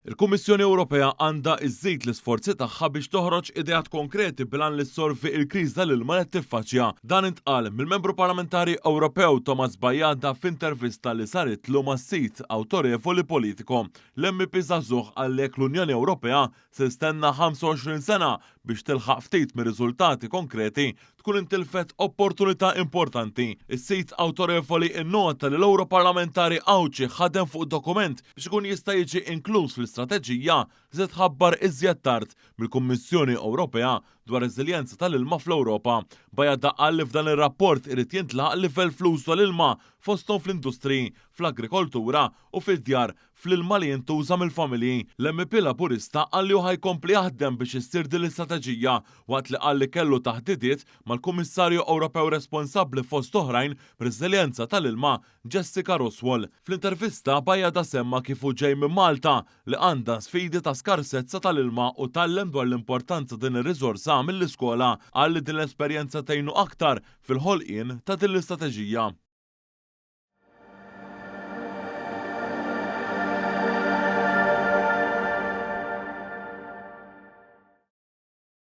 Il-Kummissjoni Ewropea għandha iżżid l-isforzi tagħha biex toħroġ ideat konkreti bilan li ssolvi l-kriż tal-ilma li tiffaċċja. Dan intqal mill-Membru Parlamentari Ewropew Thomas Bajada f'intervista li saritlu mas-sit awtorevoli Politico. L-MP żagħżugħ għalhekk l-Unjoni Ewropea se stenna 25 sena biex tilħaq ftit mir-riżultati konkreti tkun intilfet opportunità importanti. Is-sit awtorevoli innota li l-Europarlamentari Awċi ħadem fuq dokument biex ikun jista' jiġi inkluż fl-istrateġija li se tħabbar iżjed tard mill-Kummissjoni Ewropea dwar reżiljenza tal-ilma fl-Ewropa. Bajada qal li f'dan ir-rapport irid jintlaq livell flus tal-ilma fosthom fl-industri, fl-agrikoltura u fid-djar fl-ilma li jintuża mill-familji. L-MP Laburista qal li hu ħajkompli jaħdem biex issir din l-istrateġija waqt li qal li kellu taħdidiet mal-Kummissarju Ewropew responsabbli fost oħrajn b'reżiljenza tal-ilma Jessica Roswell. Fl-intervista Bajada semma kif hu ġej minn Malta li għandha sfidi ta' skarsezza tal-ilma u tallem dwar l-importanza din ir-riżorsa mill-iskola qal li din l-esperjenza tgħinu aktar fil-ħolqien ta' din l-istrateġija.